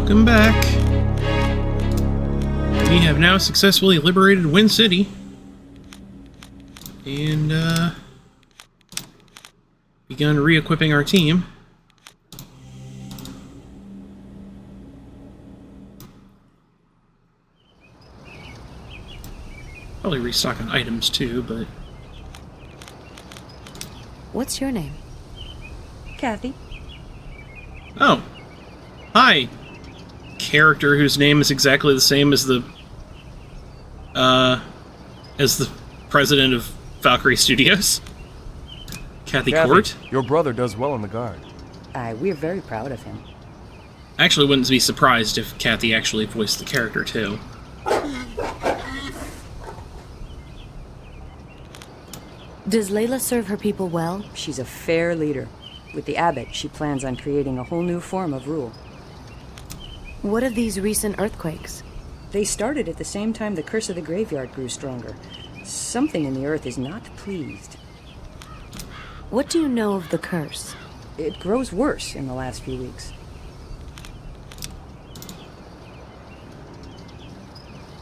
Welcome back. We have now successfully liberated Wind City. And, begun re-equipping our team. Probably restock on items too, but... What's your name? Kathy. Oh. Hi. Character whose name is exactly the same as the president of Valkyrie Studios. Kathy Court. Your brother does well in the guard. We're very proud of him. I actually wouldn't be surprised if Kathy actually voiced the character too. Does Layla serve her people well? She's a fair leader. With the abbot, she plans on creating a whole new form of rule. What of these recent earthquakes? They started at the same time the curse of the graveyard grew stronger. Something in the earth is not pleased. What do you know of the curse? It grows worse in the last few weeks.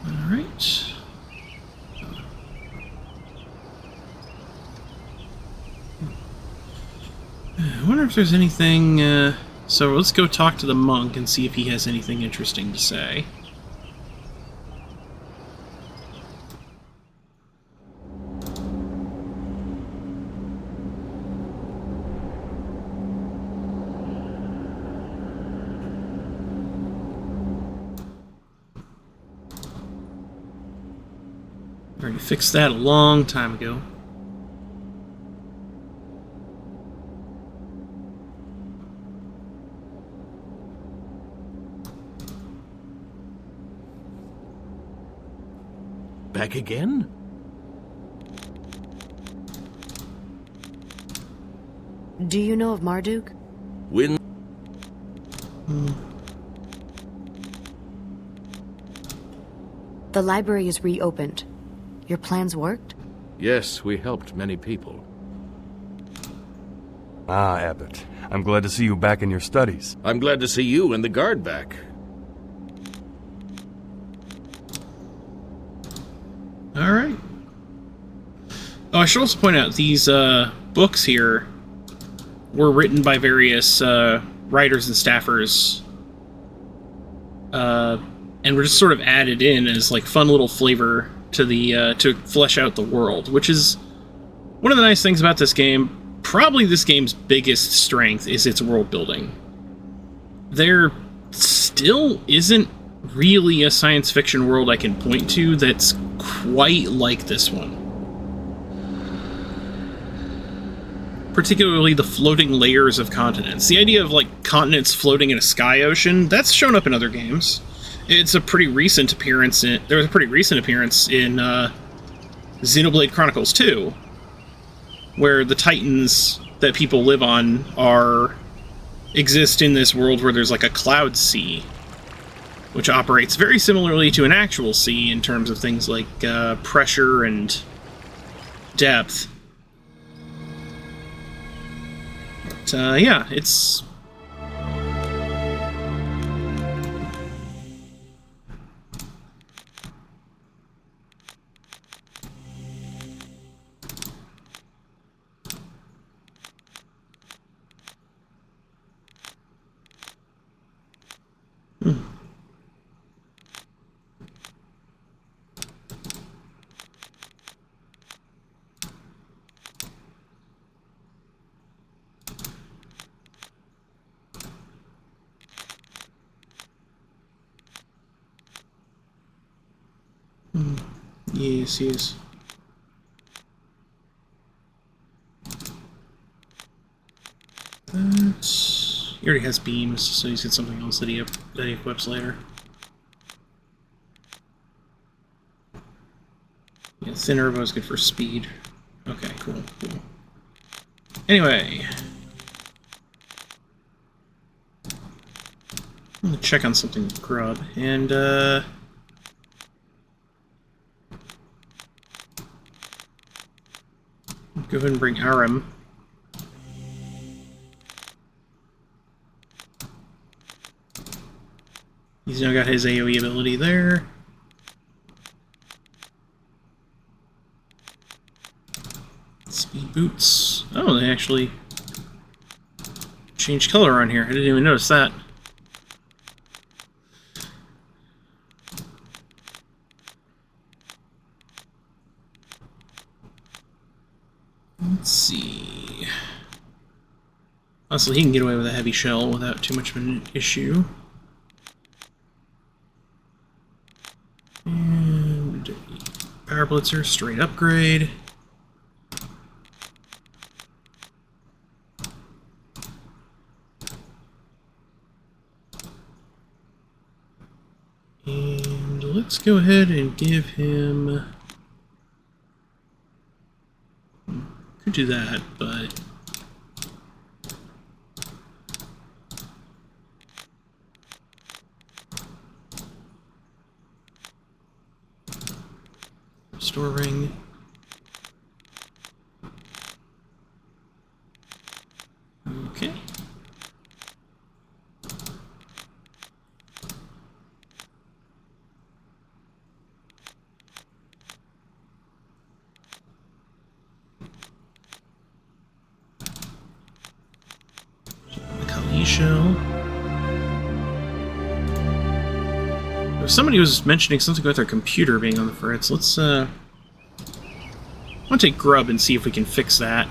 Alright. I wonder if there's anything, so let's go talk to the monk and see if he has anything interesting to say. Already fixed that a long time ago. Back again? Do you know of Marduk? When? The library is reopened. Your plans worked? Yes, we helped many people. Ah, Abbot. I'm glad to see you back in your studies. I'm glad to see you and the guard back. Alright. Oh, I should also point out, these books here were written by various writers and staffers, and were just sort of added in as like fun little flavor to the to flesh out the world, which is one of the nice things about this game. Probably this game's biggest strength is its world building. There still isn't really a science fiction world I can point to that's quite like this one. Particularly the floating layers of continents. The idea of, like, continents floating in a sky ocean, that's shown up in other games. It's a pretty recent appearance in... There was a pretty recent appearance in, Xenoblade Chronicles 2, where the Titans that people live on exist in this world where there's, like, a cloud sea, which operates very similarly to an actual sea in terms of things like, pressure and depth. Yeah, it's... Yes, yes. He already has beams, so he's got something else that he equips later. Yeah, thin herbo is good for speed. Okay, cool. Anyway, I'm gonna check on something with Grub, and go ahead and bring Aram. He's now got his AoE ability there. Speed boots. Oh, they actually changed color on here. I didn't even notice that. Let's see. Honestly, he can get away with a heavy shell without too much of an issue. And Power Blitzer, straight upgrade. And let's go ahead and give him... Could do that, but... Store ring. Okay. Shell. Somebody was mentioning something about their computer being on the fritz. Let's I want to take Grub and see if we can fix that.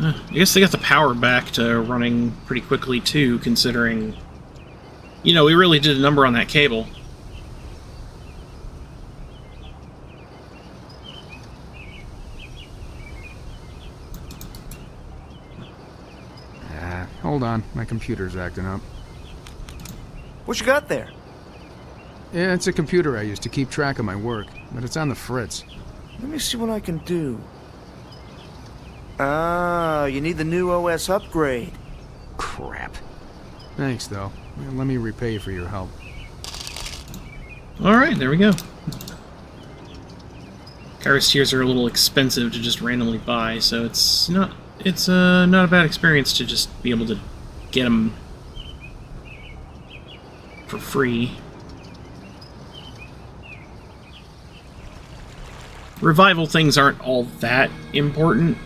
I guess they got the power back to running pretty quickly, too, considering... You know, we really did a number on that cable. Hold on. My computer's acting up. What you got there? Yeah, it's a computer I use to keep track of my work, but it's on the fritz. Let me see what I can do. Ah, you need the new OS upgrade. Crap. Thanks, though. Let me repay you for your help. Alright, there we go. Kairos Tears are a little expensive to just randomly buy, so it's not a bad experience to just be able to get them for free. Revival things aren't all that important,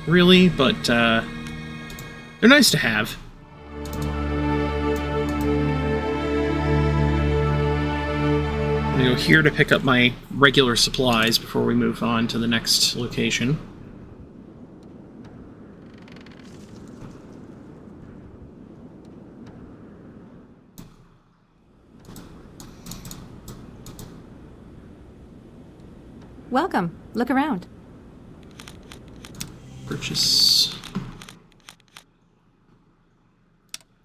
really, but they're nice to have. I'm gonna go here to pick up my regular supplies before we move on to the next location. Welcome. Look around. Purchase.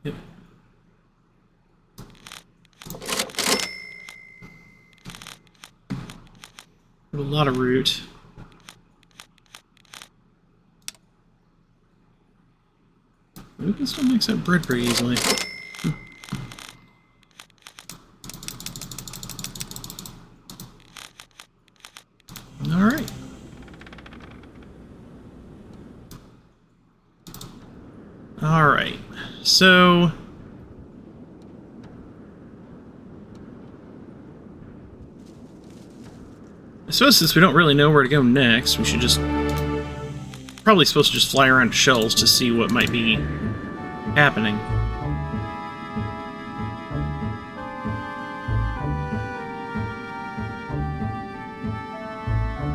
Yep. A lot of root. We can still mix up bread pretty easily. Alright. Alright, so... I suppose since we don't really know where to go next, we should just... Probably supposed to just fly around shells to see what might be happening.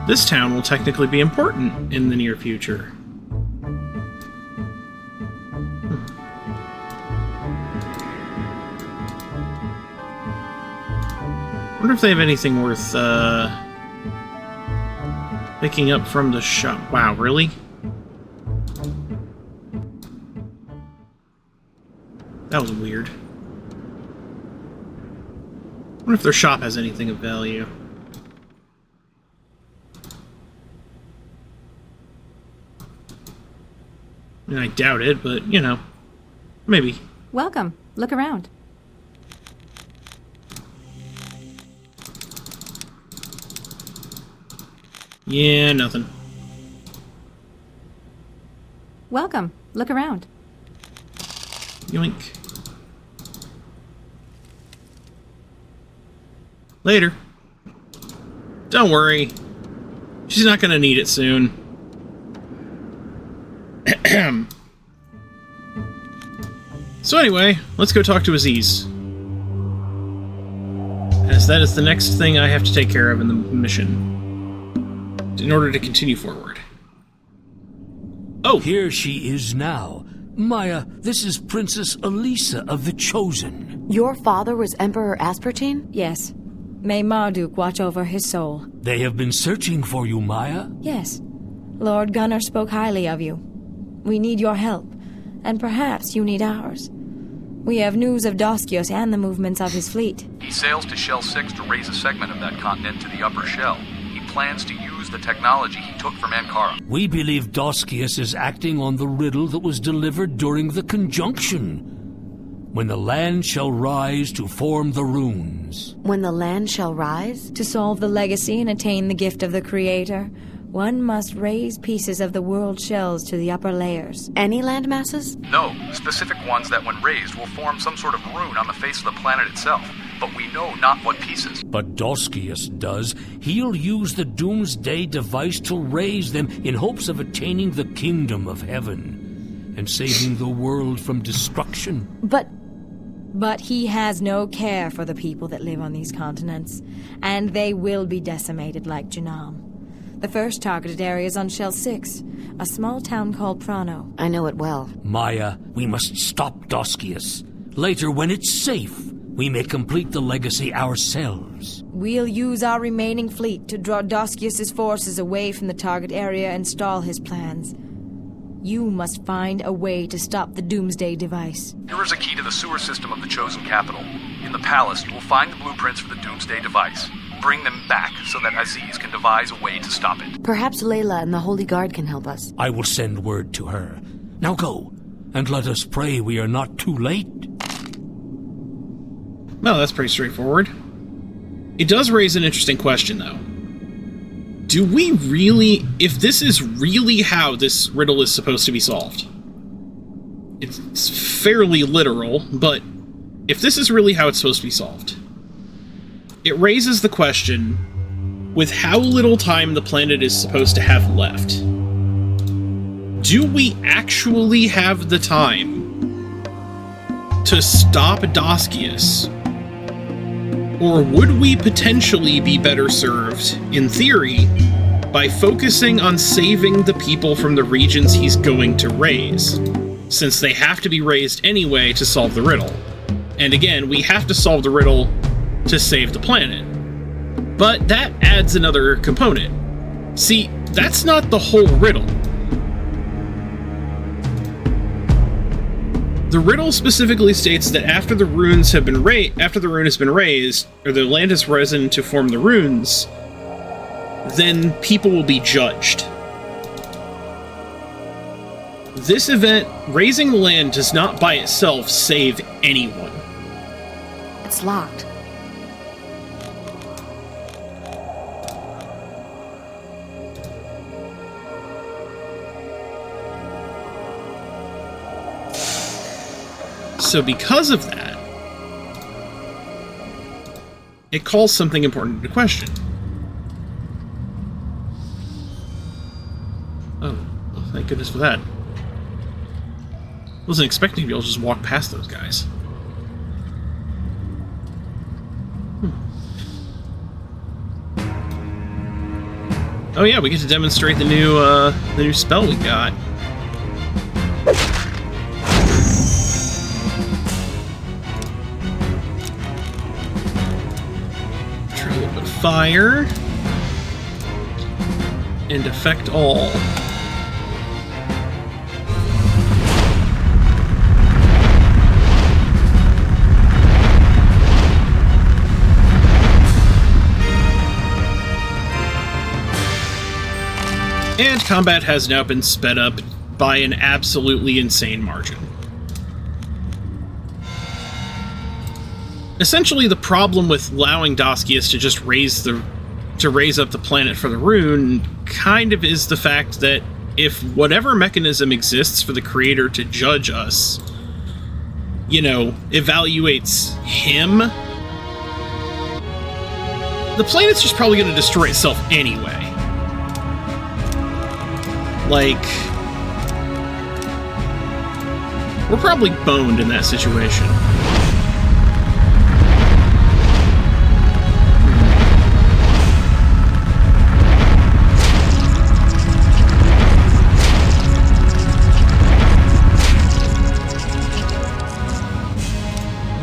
This town will technically be important in the near future. Wonder if they have anything worth picking up from the shop. Wow, really? That was weird. Wonder if their shop has anything of value. And I doubt it, but, you know, maybe. Welcome. Look around. Yeah, nothing. Welcome. Look around. Yoink. Later. Don't worry. She's not gonna need it soon. So anyway, let's go talk to Aziz. As that is the next thing I have to take care of in the mission. In order to continue forward. Oh! Here she is now. Maya, this is Princess Alisa of the Chosen. Your father was Emperor Aspartine? Yes. May Marduk watch over his soul. They have been searching for you, Maya. Yes. Lord Gunnar spoke highly of you. We need your help, and perhaps you need ours. We have news of Doskios and the movements of his fleet. He sails to Shell 6 to raise a segment of that continent to the upper shell. He plans to use the technology he took from Ankaran. We believe Doskios is acting on the riddle that was delivered during the conjunction. When the land shall rise to form the runes. When the land shall rise? To solve the legacy and attain the gift of the Creator, one must raise pieces of the world shells to the upper layers. Any land masses? No, specific ones that when raised will form some sort of rune on the face of the planet itself. But we know not what pieces. But Doskios does. He'll use the Doomsday device to raise them in hopes of attaining the kingdom of heaven and saving the world from destruction. But he has no care for the people that live on these continents, and they will be decimated like Janam. The first targeted area is on Shell 6, a small town called Prano. I know it well. Maya, we must stop Doskios. Later, when it's safe, we may complete the legacy ourselves. We'll use our remaining fleet to draw Doskios' forces away from the target area and stall his plans. You must find a way to stop the Doomsday device. Here is a key to the sewer system of the Chosen Capital. In the palace, you will find the blueprints for the Doomsday device. Bring them back so that Aziz can devise a way to stop it. Perhaps Layla and the Holy Guard can help us. I will send word to her. Now go, and let us pray we are not too late. Well, that's pretty straightforward. It does raise an interesting question, though. Do we really... If this is really how this riddle is supposed to be solved... It's fairly literal, but if this is really how it's supposed to be solved... It raises the question, with how little time the planet is supposed to have left, do we actually have the time to stop Doskios? Or would we potentially be better served, in theory, by focusing on saving the people from the regions he's going to raise, since they have to be raised anyway to solve the riddle? And again, we have to solve the riddle to save the planet. But that adds another component. See, that's not the whole riddle. The riddle specifically states that after the runes have been after the rune has been raised, or the land has risen to form the runes, then people will be judged. This event, raising the land, does not by itself save anyone. It's locked. So because of that, it calls something important into question. Oh, well, thank goodness for that. Wasn't expecting to be able to just walk past those guys. Oh yeah, we get to demonstrate the new spell we got. Try a little bit of fire and affect all. And combat has now been sped up by an absolutely insane margin. Essentially, the problem with allowing Daskius to just raise up the planet for the rune kind of is the fact that if whatever mechanism exists for the creator to judge us, you know, evaluates him, the planet's just probably going to destroy itself anyway. Like, we're probably boned in that situation.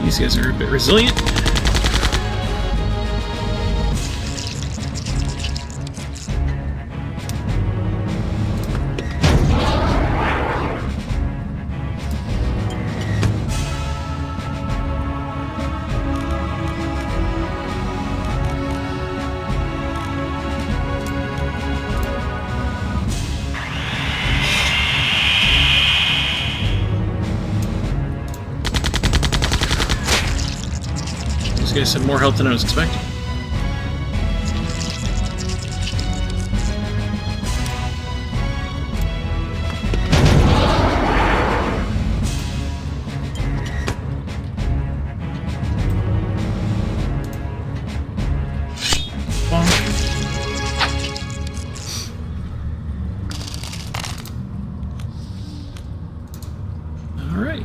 These guys are a bit resilient. These guys have more health than I was expecting. All right.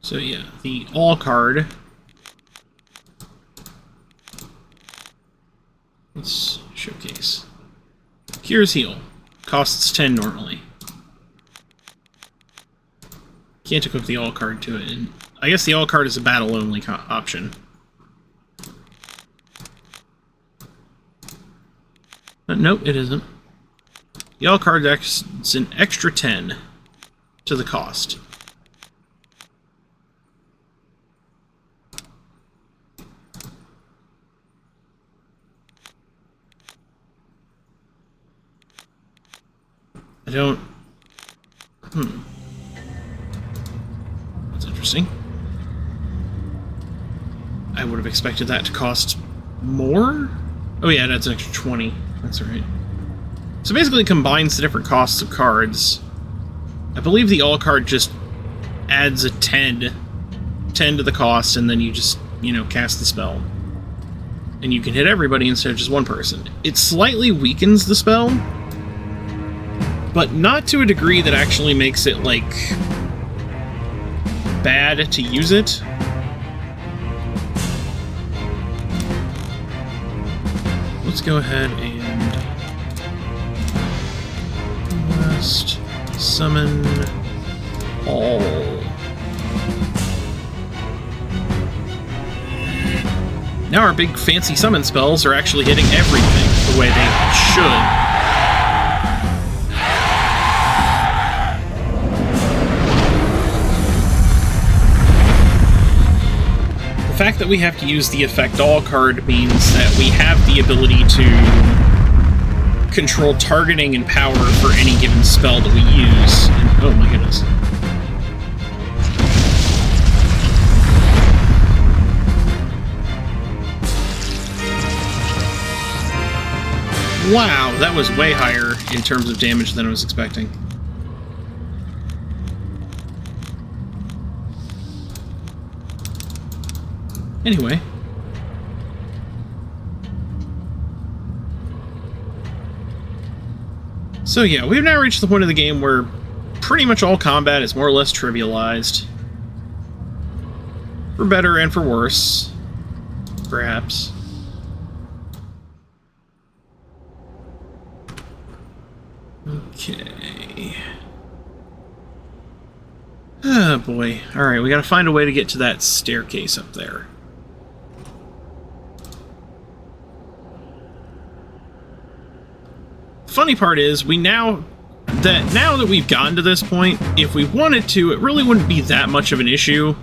So yeah, the all card. Let's showcase. Cures heal. Costs 10 normally. Can't equip the all card to it. And I guess the all card is a battle only option. Nope, it isn't. The all card adds an extra 10 to the cost. I don't... That's interesting. I would have expected that to cost more? Oh yeah, that's an extra 20. That's right. So basically it combines the different costs of cards. I believe the all card just adds a 10 to the cost, and then you just, you know, cast the spell. And you can hit everybody instead of just one person. It slightly weakens the spell, but not to a degree that actually makes it, like, bad to use it. Let's go ahead and must summon all. Now our big fancy summon spells are actually hitting everything the way they should. The fact that we have to use the Effect All card means that we have the ability to control targeting and power for any given spell that we use. And, oh my goodness. Wow, that was way higher in terms of damage than I was expecting. Anyway. So yeah, we've now reached the point of the game where pretty much all combat is more or less trivialized. For better and for worse. Perhaps. Okay. Oh boy. Alright, we gotta find a way to get to that staircase up there. Funny part is, now that we've gotten to this point, if we wanted to, it really wouldn't be that much of an issue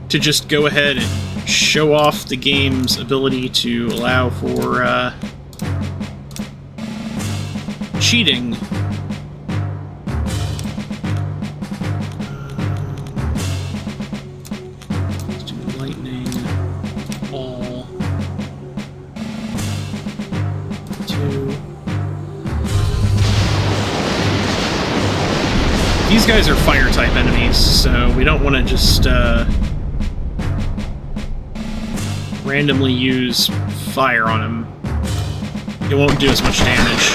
to just go ahead and show off the game's ability to allow for cheating. Let's do lightning, all, 2. These guys are fire type enemies, so we don't want to just randomly use fire on them. It won't do as much damage.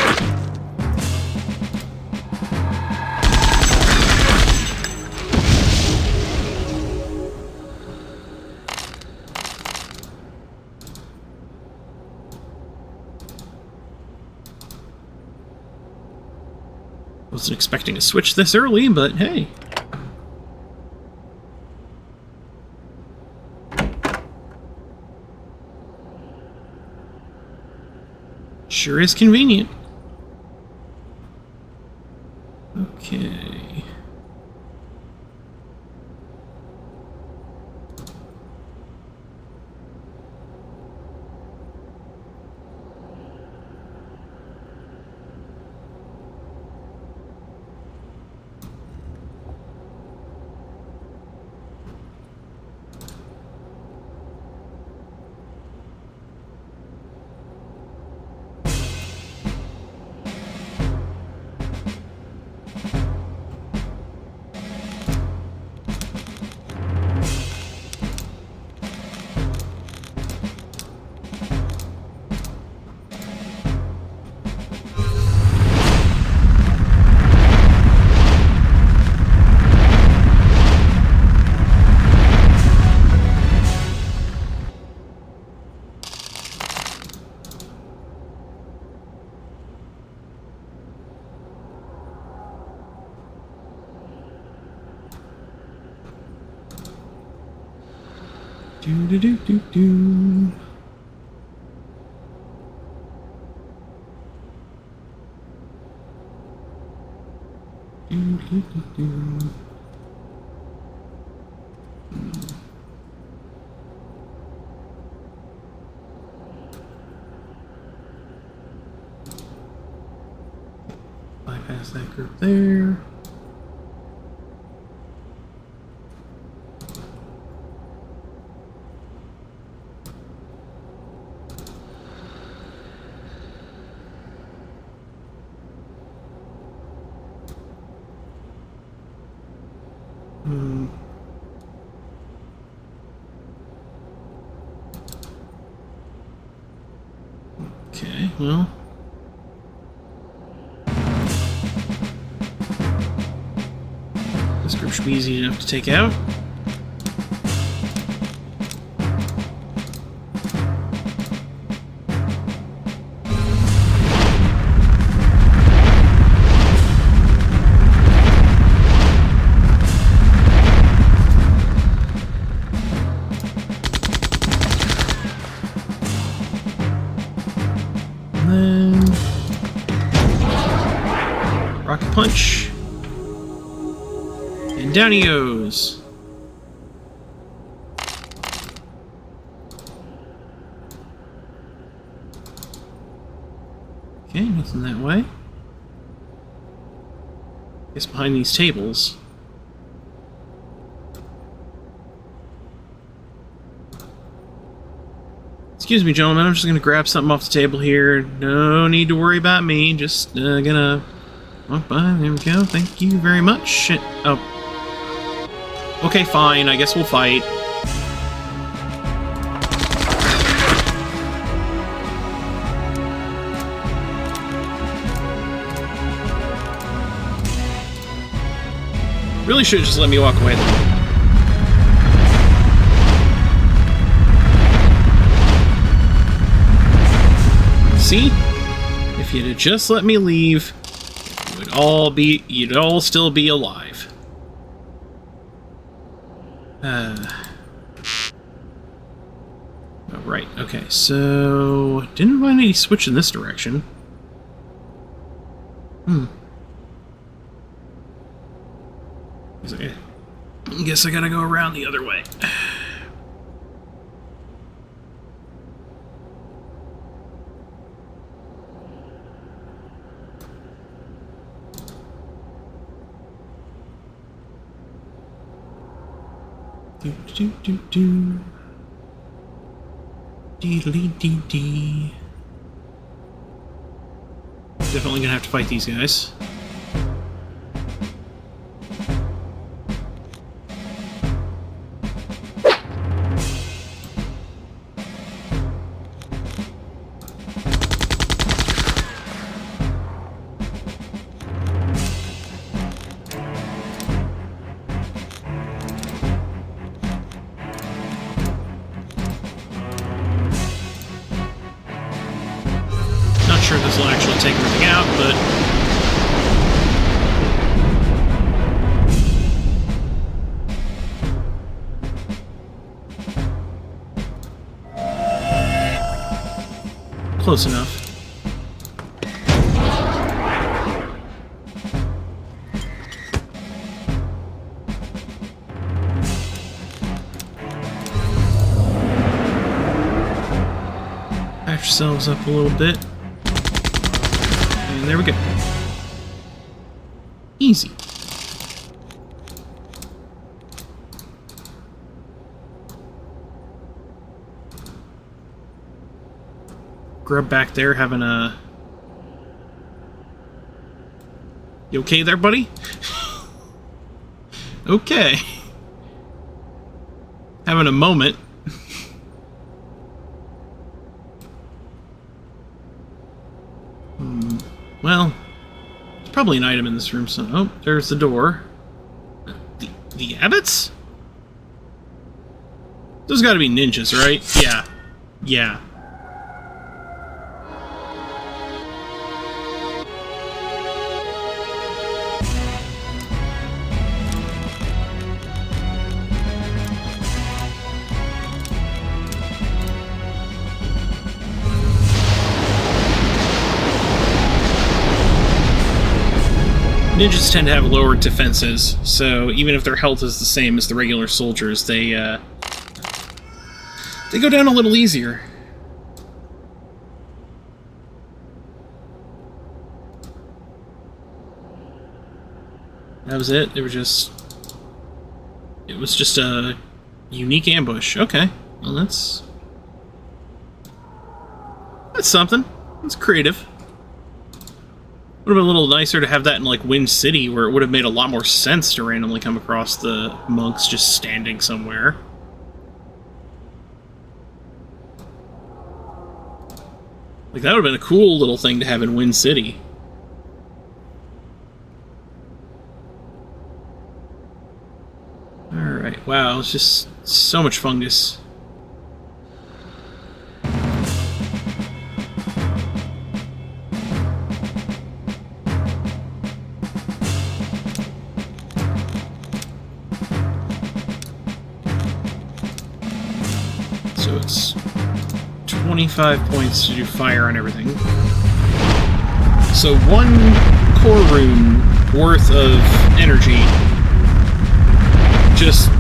Wasn't expecting to switch this early, but hey. Sure is convenient. Okay. Do do do do do. Do do do do. Bypass that group there. Okay, well. This group should be easy enough to take out. Rocket punch. And down he goes. Okay, nothing that way. Guess behind these tables. Excuse me, gentlemen, I'm just gonna grab something off the table here. No need to worry about me, just gonna walk by. There we go, thank you very much. Shit. Oh. Okay, fine, I guess we'll fight. Really should have just let me walk away though. See? If you'd have just let me leave, you'd all still be alive. Oh, right, okay, so didn't find any switch in this direction. I guess I gotta go around the other way. Do do do do. Dee-dee-dee-dee. Definitely gonna have to fight these guys. Sure this will actually take everything out, but close enough. Patch ourselves up a little bit. And there we go. Easy. Grub back there having a... You okay there, buddy? Okay. Having a moment. Well, there's probably an item in this room. So, oh, there's the door. The abbots? Those gotta be ninjas, right? Yeah. Yeah. Ninjas tend to have lower defenses, so even if their health is the same as the regular soldiers, they go down a little easier. That was it? It was just a unique ambush. Okay. Well, that's something. It's creative. Would have been a little nicer to have that in, like, Wind City, where it would have made a lot more sense to randomly come across the monks just standing somewhere. Like, that would have been a cool little thing to have in Wind City. Alright, wow, it's just so much fungus. So it's 25 points to do fire on everything. So 1 core rune worth of energy just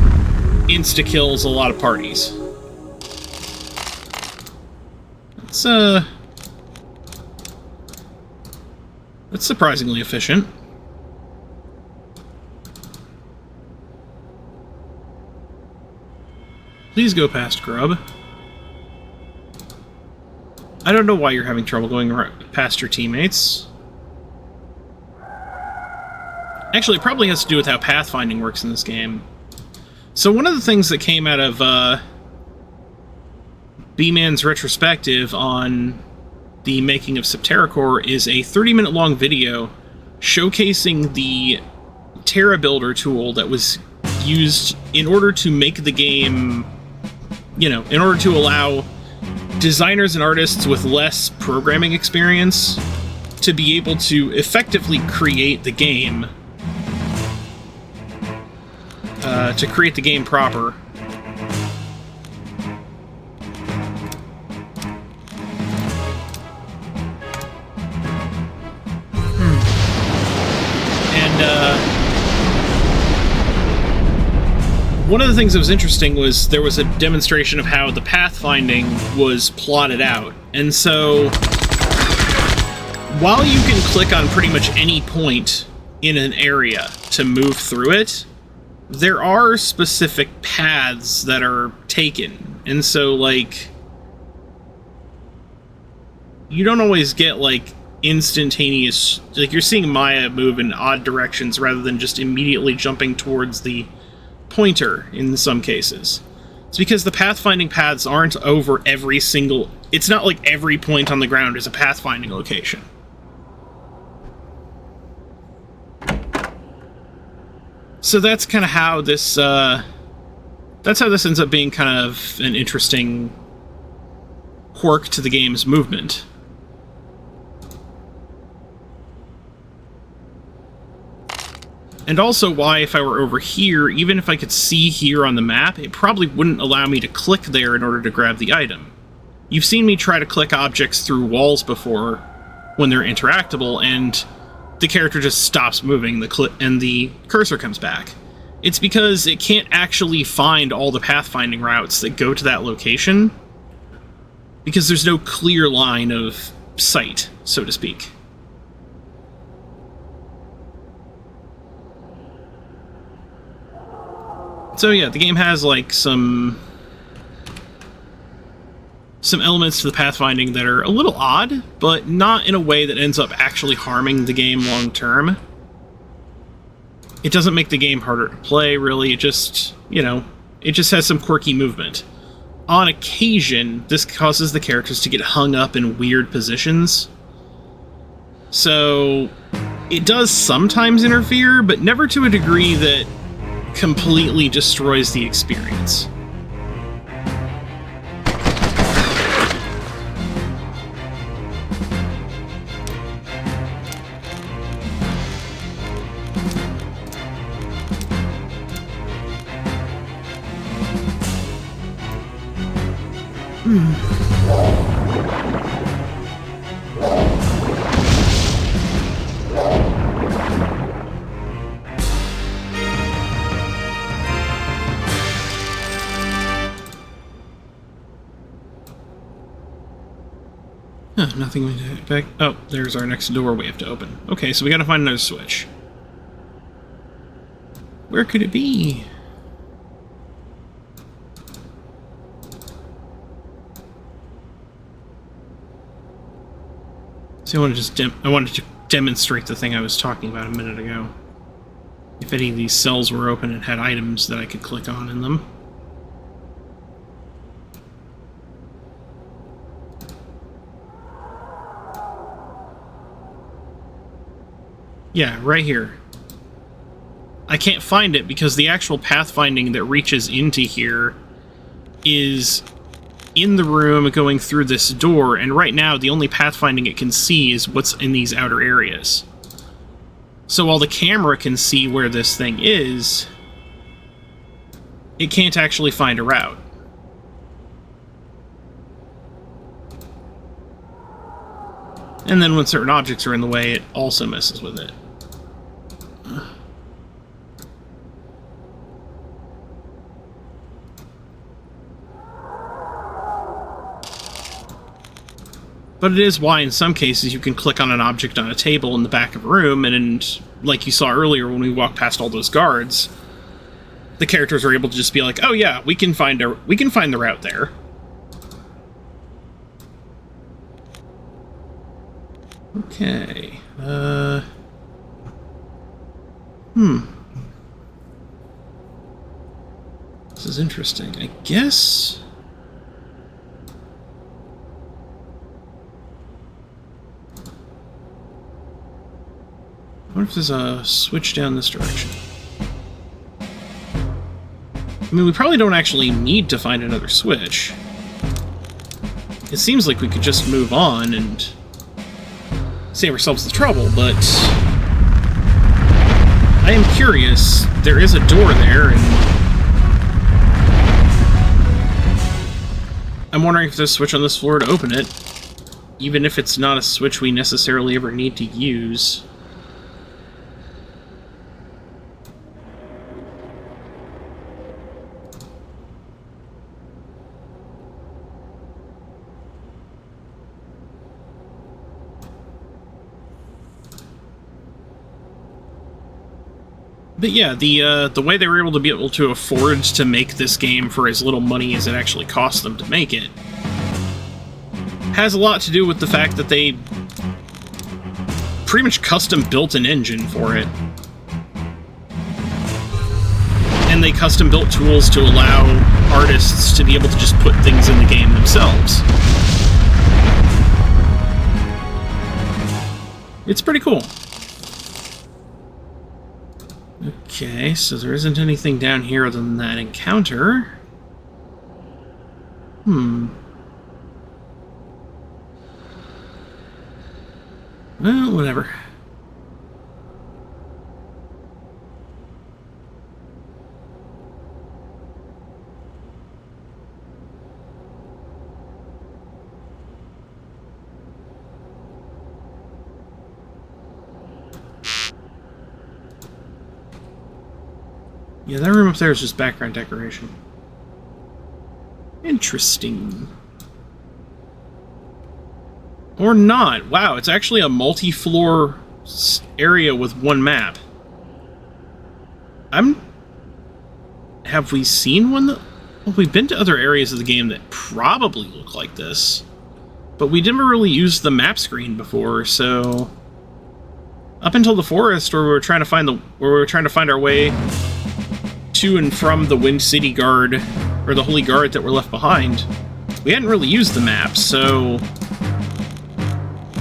insta-kills a lot of parties. That's surprisingly efficient. Please go past Grub. I don't know why you're having trouble going past your teammates. Actually, it probably has to do with how pathfinding works in this game. So one of the things that came out of B-Man's retrospective on the making of Septerra Core is a 30-minute long video showcasing the Terra Builder tool that was used in order to make the game, you know, in order to allow designers and artists with less programming experience to be able to effectively create the game. To create the game proper. One of the things that was interesting was there was a demonstration of how the pathfinding was plotted out. And so, while you can click on pretty much any point in an area to move through it, there are specific paths that are taken, and so, like, you don't always get, like, instantaneous... Like, you're seeing Maya move in odd directions rather than just immediately jumping towards the pointer in some cases. It's because the pathfinding paths aren't over every single... It's not like every point on the ground is a pathfinding location. So that's kind of how this, that's how this ends up being kind of an interesting quirk to the game's movement. And also why, if I were over here, even if I could see here on the map, it probably wouldn't allow me to click there in order to grab the item. You've seen me try to click objects through walls before when they're interactable, and the character just stops moving, and the cursor comes back. It's because it can't actually find all the pathfinding routes that go to that location, because there's no clear line of sight, so to speak. So yeah, the game has, like, some elements to the pathfinding that are a little odd, but not in a way that ends up actually harming the game long term. It doesn't make the game harder to play, really. It just, you know, it just has some quirky movement. On occasion, this causes the characters to get hung up in weird positions. So it does sometimes interfere, but never to a degree that completely destroys the experience. Nothing back. Oh, there's our next door we have to open. Okay, so we gotta find another switch. Where could it be? See, I wanted to demonstrate the thing I was talking about a minute ago. If any of these cells were open and had items that I could click on in them. Yeah, right here. I can't find it because the actual pathfinding that reaches into here is in the room going through this door, and right now the only pathfinding it can see is what's in these outer areas. So while the camera can see where this thing is, it can't actually find a route. And then when certain objects are in the way, it also messes with it. But it is why, in some cases, you can click on an object on a table in the back of a room, and like you saw earlier when we walked past all those guards, the characters are able to just be like, "Oh yeah, we can find the route there." Okay. This is interesting. I guess. I wonder if there's a switch down this direction. I mean, we probably don't actually need to find another switch. It seems like we could just move on and save ourselves the trouble, but I am curious. There is a door there, and I'm wondering if there's a switch on this floor to open it, even if it's not a switch we necessarily ever need to use. But yeah, the way they were able to afford to make this game for as little money as it actually cost them to make it has a lot to do with the fact that they pretty much custom built an engine for it. And they custom built tools to allow artists to be able to just put things in the game themselves. It's pretty cool. Okay, so there isn't anything down here other than that encounter. Well, whatever. Yeah, that room up there is just background decoration. Interesting. Or not. Wow, it's actually a multi-floor area with one map. Have we seen one that... Well, we've been to other areas of the game that probably look like this. But we never really used the map screen before, so... Up until the forest, where we were trying to find our way to and from the Wind City Guard, or the Holy Guard that were left behind, we hadn't really used the map, so...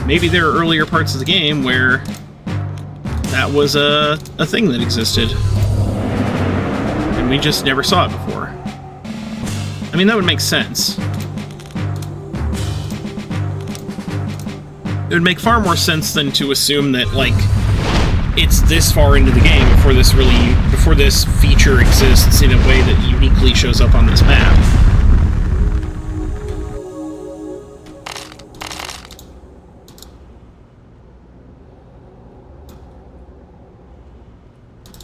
Maybe there are earlier parts of the game where that was a thing that existed. And we just never saw it before. I mean, that would make sense. It would make far more sense than to assume that, like, it's this far into the game before this feature exists in a way that uniquely shows up on this map.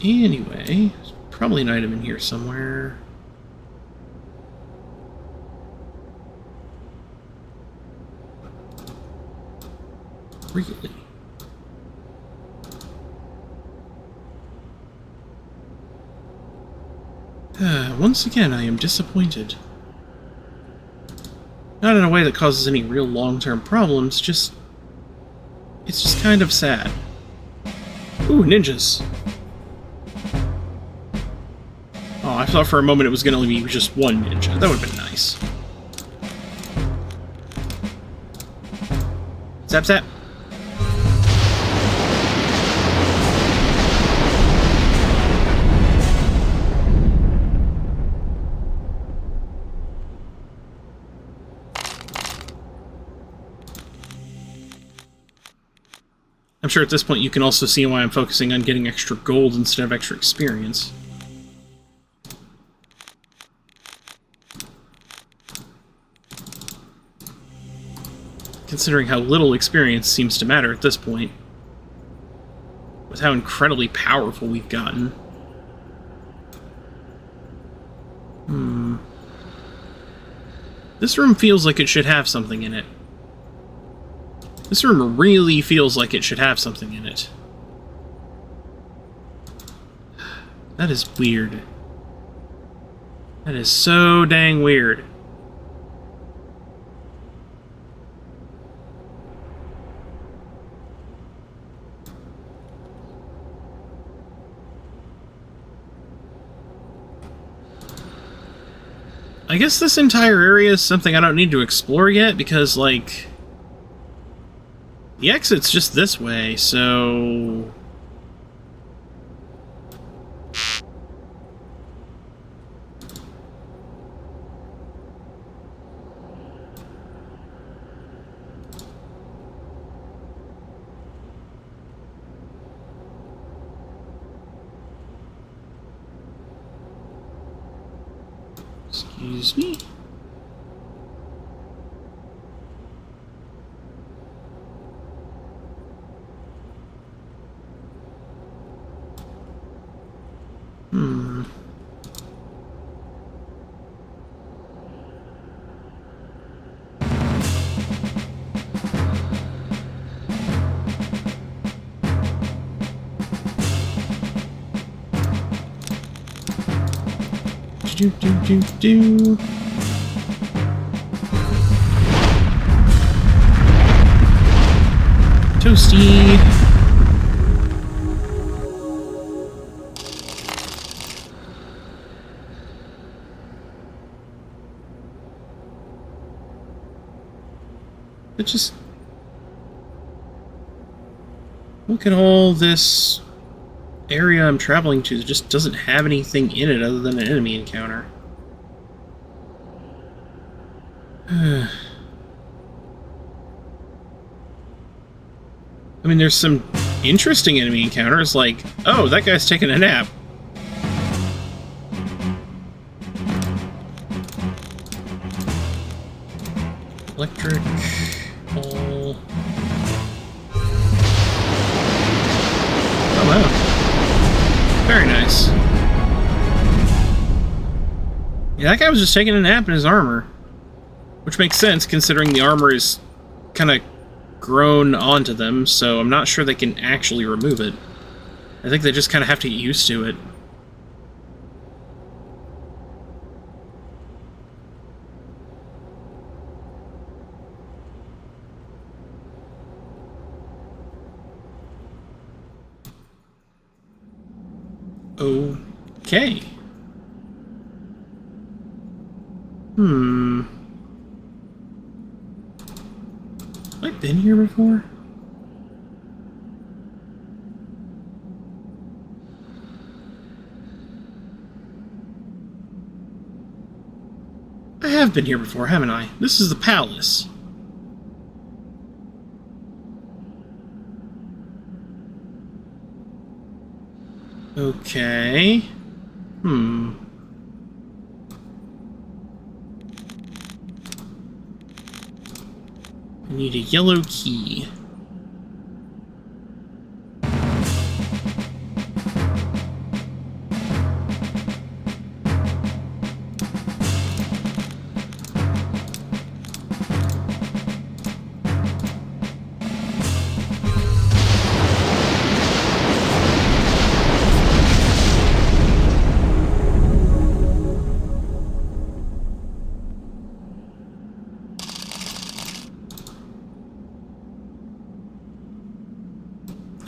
Anyway, there's probably an item in here somewhere. Really? Once again, I am disappointed. Not in a way that causes any real long-term problems, just... It's just kind of sad. Ooh, ninjas! Oh, I thought for a moment it was going to be just one ninja. That would have been nice. Zap zap! I'm sure at this point you can also see why I'm focusing on getting extra gold instead of extra experience. Considering how little experience seems to matter at this point. With how incredibly powerful we've gotten. This room feels like it should have something in it. This room really feels like it should have something in it. That is weird. That is so dang weird. I guess this entire area is something I don't need to explore yet, because, like... The exit's just this way, so... Excuse me? Do. Toasty. It just... Look at all this area I'm traveling to. It just doesn't have anything in it other than an enemy encounter. I mean, there's some interesting enemy encounters, like, oh, that guy's taking a nap. Electric ball. Oh, wow. Very nice. Yeah, that guy was just taking a nap in his armor. Which makes sense, considering the armor is kind of grown onto them, so I'm not sure they can actually remove it. I think they just kind of have to get used to it. Okay. Have I been here before? I have been here before, haven't I? This is the palace. Okay. I need a yellow key.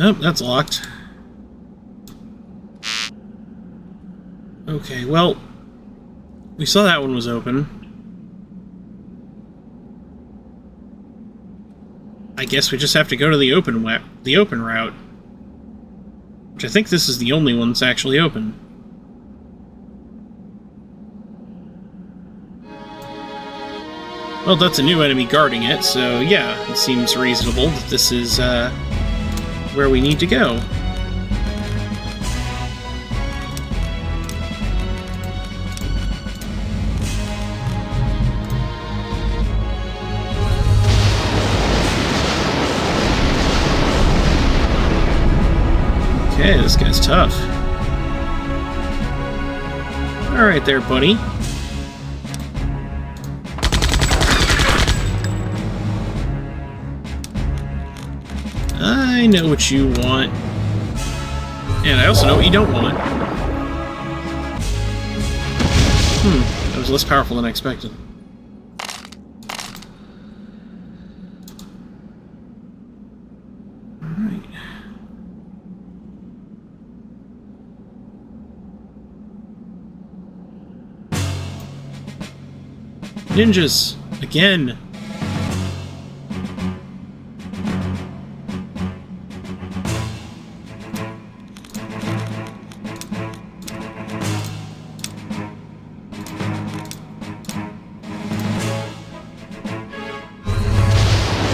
Oh, that's locked. Okay, well, we saw that one was open. I guess we just have to go to the open route. Which I think this is the only one that's actually open. Well, that's a new enemy guarding it, so yeah, it seems reasonable that this is, where we need to go. Okay, this guy's tough. Alright there, buddy. I know what you want. And I also know what you don't want. That was less powerful than I expected. Alright. Ninjas! Again!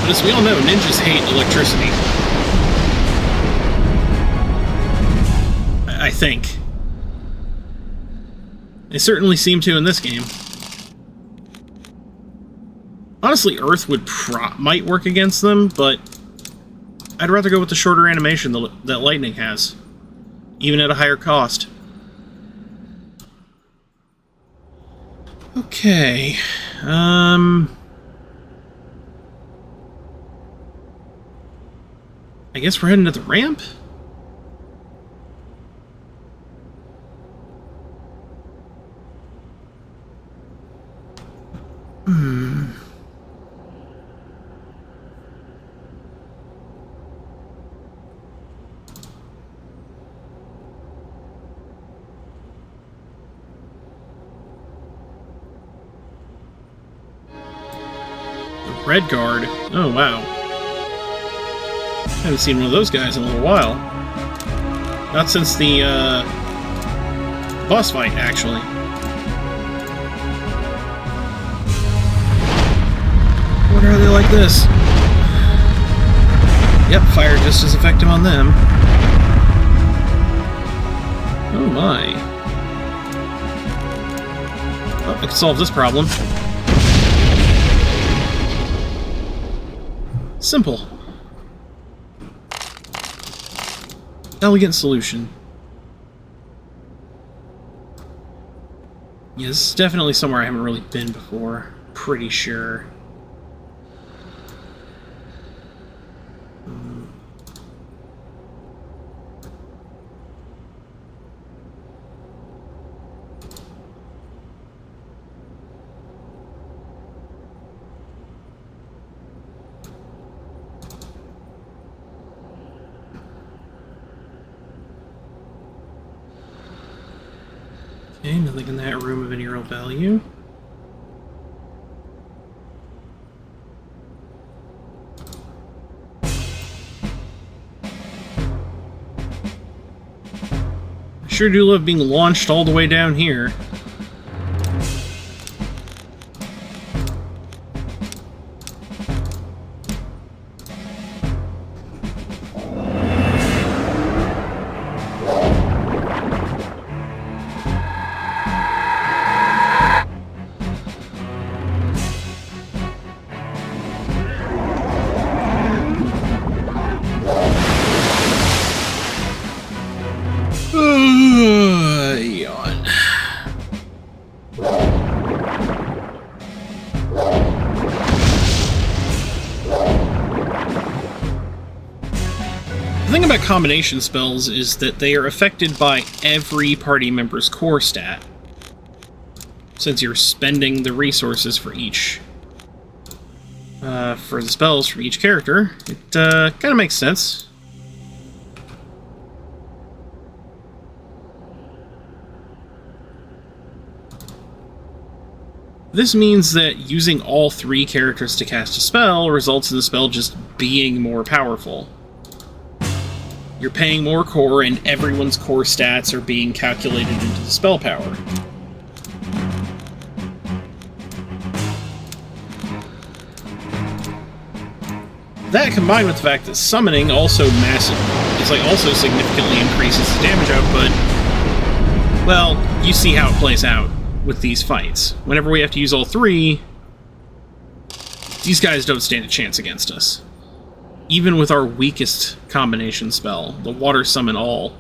But as we all know, ninjas hate electricity. I think. They certainly seem to in this game. Honestly, Earth might work against them, but I'd rather go with the shorter animation that Lightning has, even at a higher cost. Okay, I guess we're heading to the ramp? Red guard. Oh, wow. Haven't seen one of those guys in a little while. Not since the boss fight, actually. Wonder how they like this. Yep, fire just as effective on them. Oh my. Oh, I can solve this problem. Simple. Elegant solution. Yeah, this is definitely somewhere I haven't really been before. Pretty sure. Okay, nothing in that room of any real value. I sure do love being launched all the way down here. Yawn. The thing about combination spells is that they are affected by every party member's core stat, since you're spending the resources for each for the spells for each character. It kind of makes sense. This means that using all three characters to cast a spell results in the spell just being more powerful. You're paying more core, and everyone's core stats are being calculated into the spell power. That, combined with the fact that summoning also also significantly increases the damage output, well, you see how it plays out with these fights. Whenever we have to use all three, these guys don't stand a chance against us. Even with our weakest combination spell, the Water Summon All.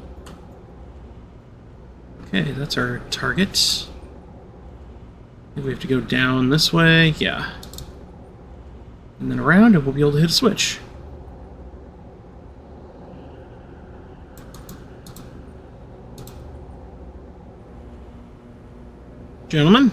Okay, that's our target. We have to go down this way, yeah. And then around, and we'll be able to hit a switch. Gentlemen?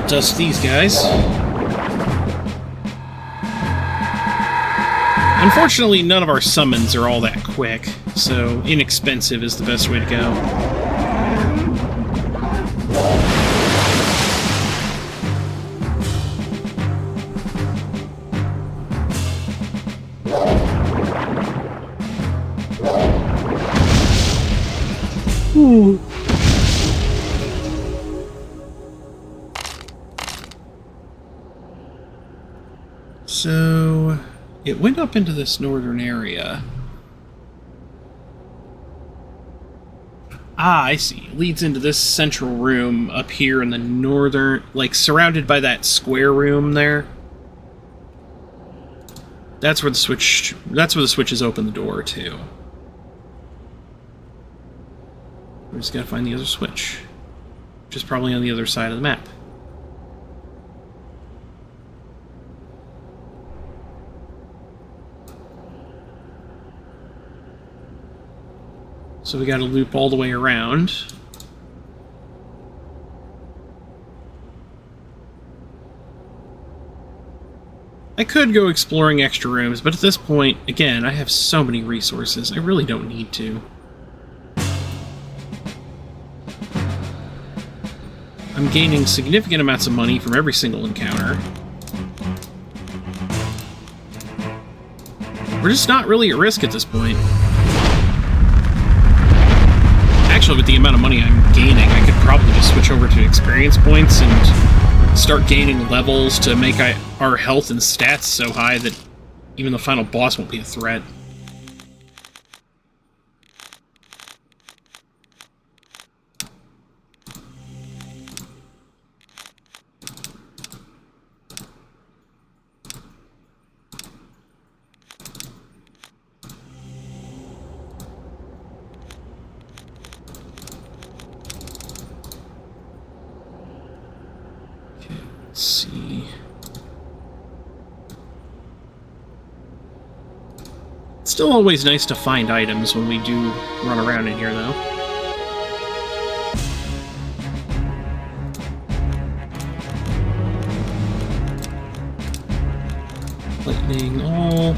Dust these guys. Unfortunately, none of our summons are all that quick, so inexpensive is the best way to go. Ooh. So, it went up into this northern area. Ah, I see. It leads into this central room up here in the northern... like, surrounded by that square room there. That's where the switch... that's where the switches open the door, too. We just gotta find the other switch. Which is probably on the other side of the map. So we gotta loop all the way around. I could go exploring extra rooms, but at this point, again, I have so many resources, I really don't need to. I'm gaining significant amounts of money from every single encounter. We're just not really at risk at this point. Actually, with the amount of money I'm gaining, I could probably just switch over to experience points and start gaining levels to make our health and stats so high that even the final boss won't be a threat. Let's see. It's still always nice to find items when we do run around in here, though. Lightning, all.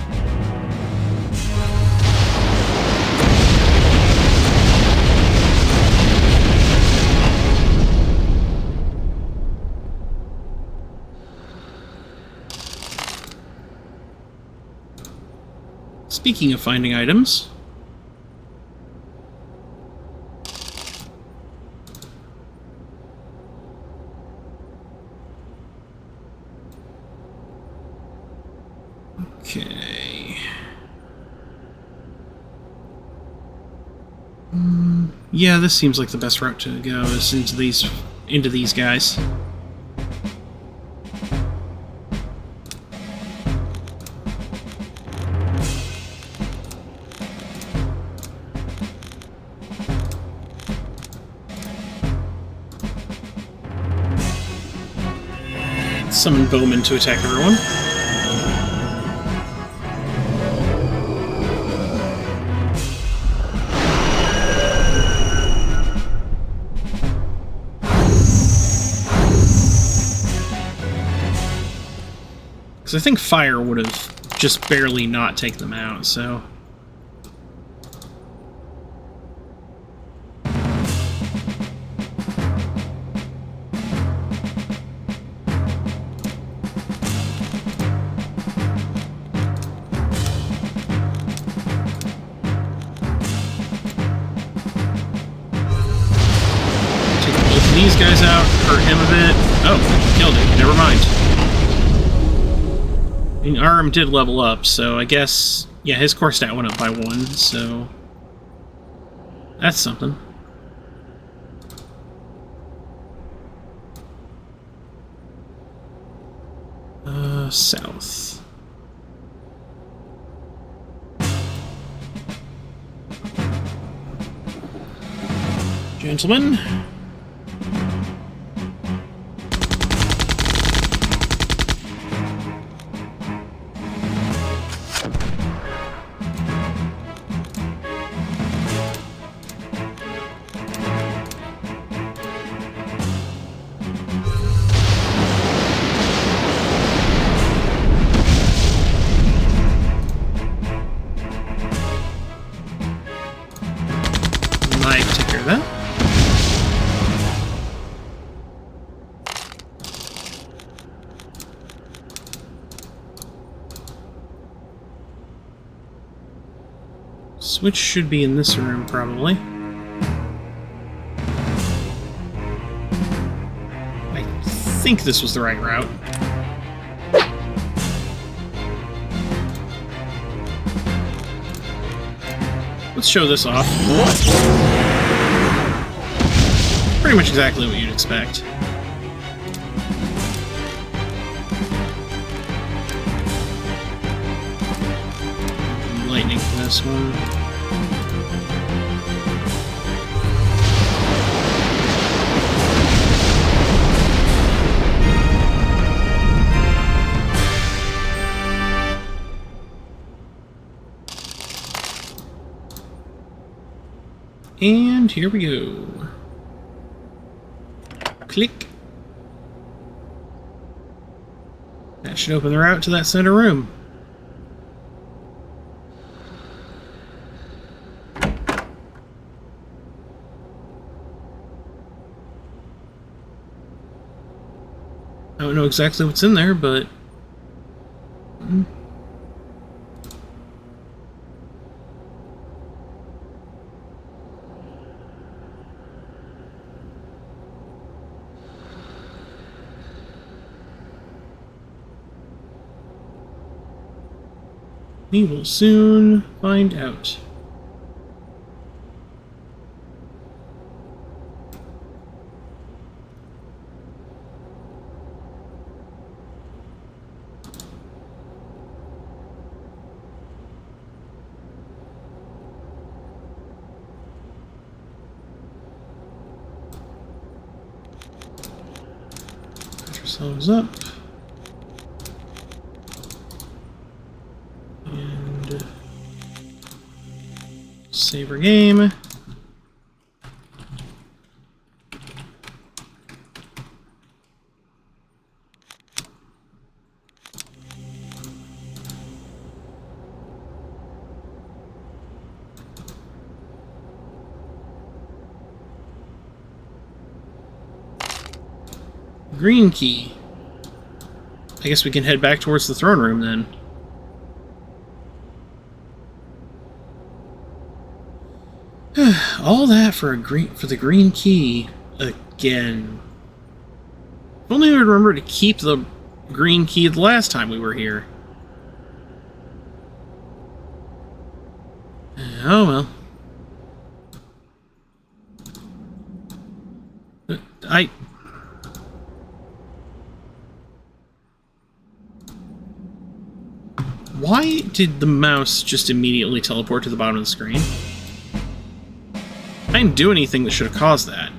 Speaking of finding items... okay... yeah, this seems like the best route to go, is into these guys. Summon Bowman to attack everyone. Because I think fire would have just barely not taken them out, so... these guys out, hurt him a bit. Oh, killed him. Never mind. I mean, Aram did level up, so I guess... yeah, his core stat went up by 1, so... that's something. South. Gentlemen. Switch should be in this room, probably. I think this was the right route. Let's show this off. pretty much exactly what you'd expect. Lightning for this one. And here we go. Click. That should open the route to that center room. I don't know exactly what's in there, but... we will soon find out. Put ourselves up. Save our game. Green key. I guess we can head back towards the throne room then. All that for the green key again. If only we would remember to keep the green key the last time we were here. Oh well. Why did the mouse just immediately teleport to the bottom of the screen? I didn't do anything that should have caused that.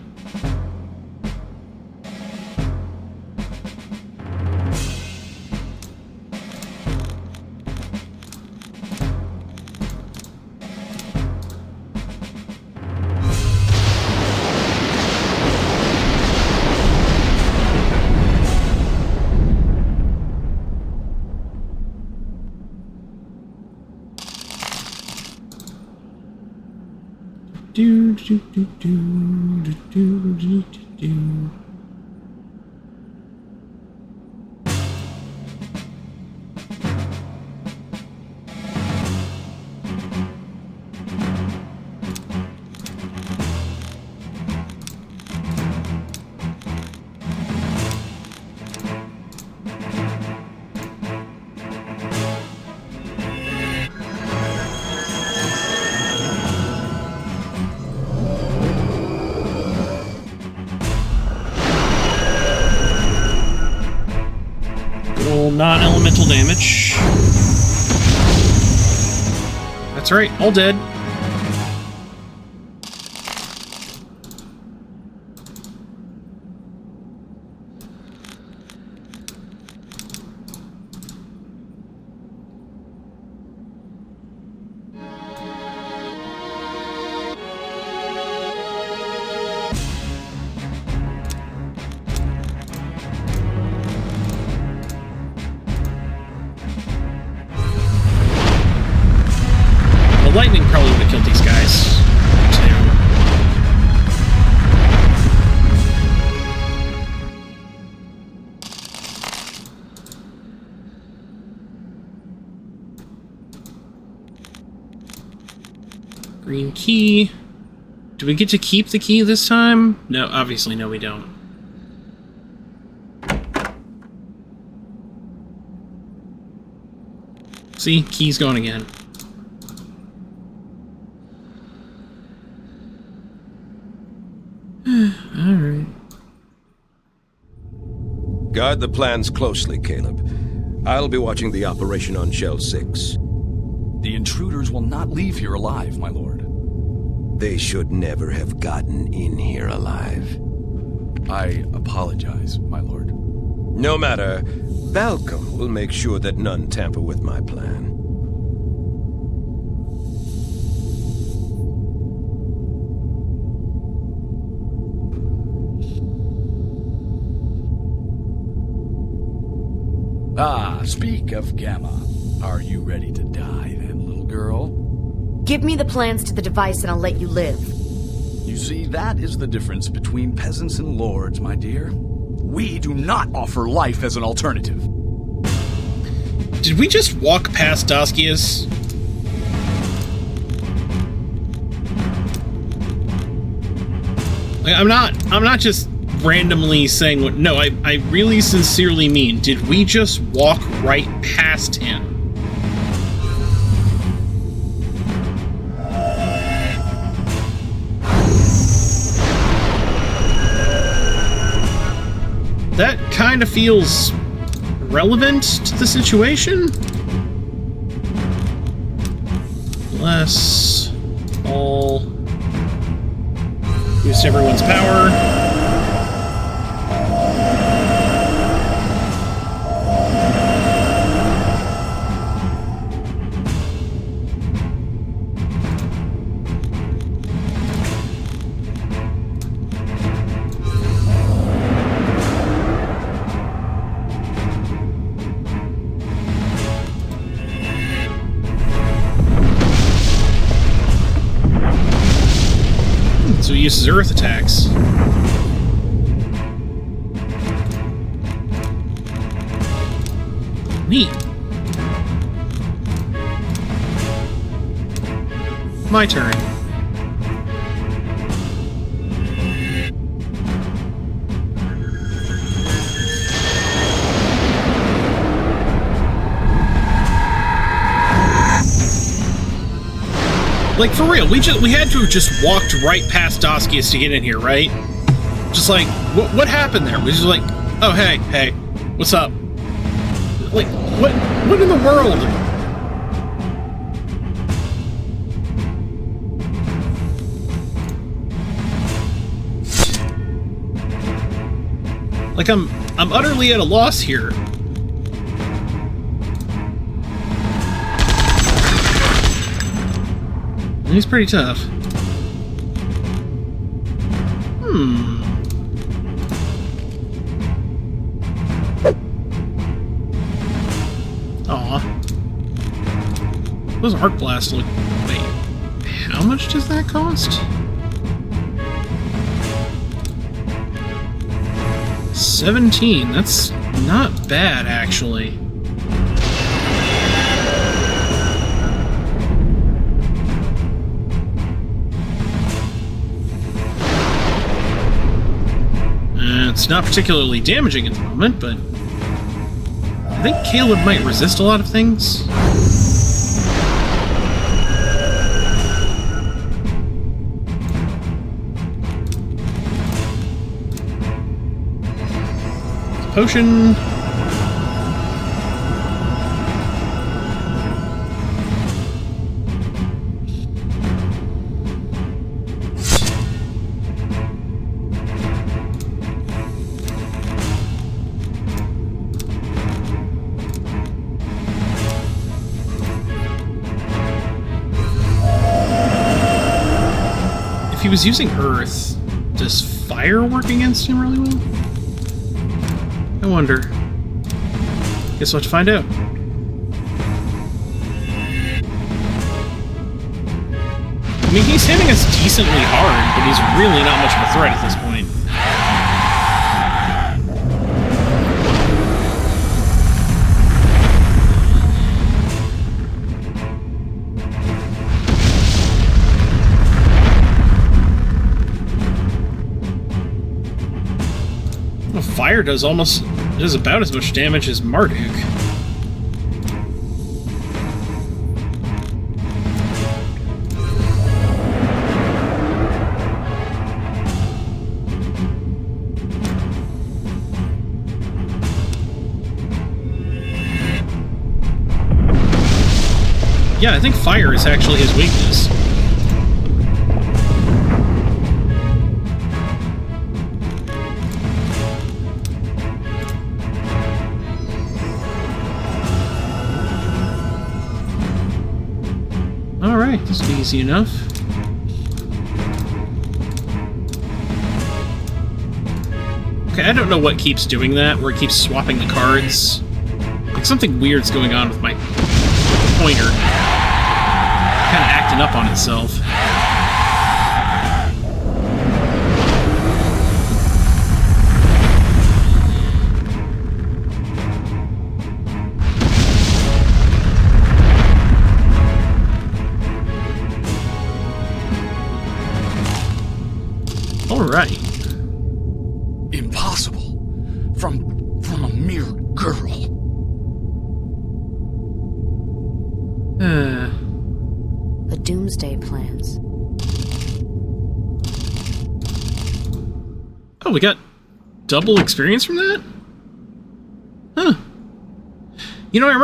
Do do do do do do do do. Non-elemental damage. That's right, all dead. Lightning probably would have killed these guys, too. Green key. Do we get to keep the key this time? No, obviously no, we don't. See, key's gone again. Alright. Guard the plans closely, Caleb. I'll be watching the operation on Shell 6. The intruders will not leave here alive, my lord. They should never have gotten in here alive. I apologize, my lord. No matter. Balcom will make sure that none tamper with my plan. Ah, speak of Gamma. Are you ready to die then, little girl? Give me the plans to the device and I'll let you live. You see, that is the difference between peasants and lords, my dear. We do not offer life as an alternative. Did we just walk past Daskias? Like, I'm not just randomly saying what. No, I really sincerely mean, did we just walk right past him? That kind of feels relevant to the situation. Unless all used everyone's power. So he uses earth attacks. Neat. My turn. Like, for real, we had to have just walked right past Daskias to get in here, right? Just like, what happened there? We just like, oh, hey, what's up? Like, what in the world? Like, I'm utterly at a loss here. He's pretty tough. Aw. Those arc blasts look... Wait. How much does that cost? 17. That's not bad, actually. It's not particularly damaging at the moment, but I think Caleb might resist a lot of things. Potion. If he was using Earth, does fire work against him really well? I wonder. Guess we'll have to find out. I mean, he's hitting us decently hard, but he's really not much of a threat at this point. Well, fire does about as much damage as Marduk. Yeah, I think fire is actually his weakness. Alright, this is easy enough. Okay, I don't know what keeps doing that, where it keeps swapping the cards. Like, something weird's going on with my pointer. Kind of acting up on itself. Alright. Impossible. From a mere girl. The Doomsday plans. Oh, we got double experience from that? Huh. You know, I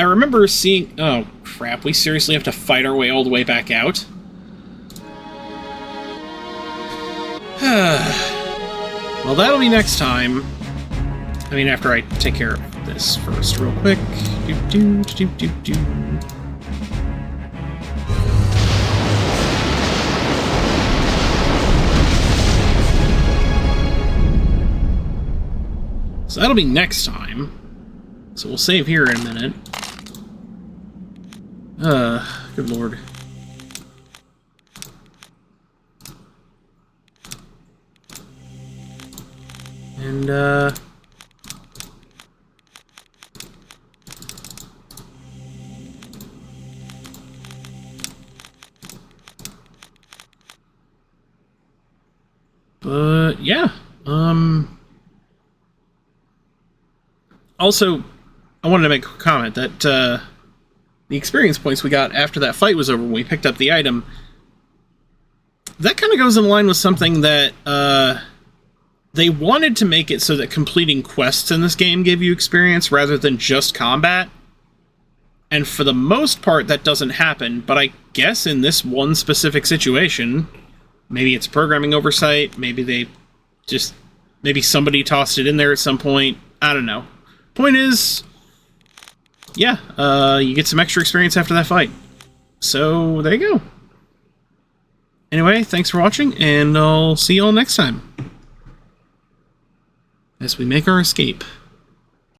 remember seeing... Oh, crap. We seriously have to fight our way all the way back out? Well, that'll be next time. I mean, after I take care of this first real quick. So that'll be next time. So we'll save here in a minute. Good lord. And, but, yeah, also, I wanted to make a comment that, the experience points we got after that fight was over when we picked up the item, that kind of goes in line with something that, they wanted to make it so that completing quests in this game gave you experience rather than just combat. And for the most part, that doesn't happen, but I guess in this one specific situation, maybe it's programming oversight, maybe somebody tossed it in there at some point, I don't know. Point is, yeah, you get some extra experience after that fight. So, there you go. Anyway, thanks for watching, and I'll see you all next time as we make our escape.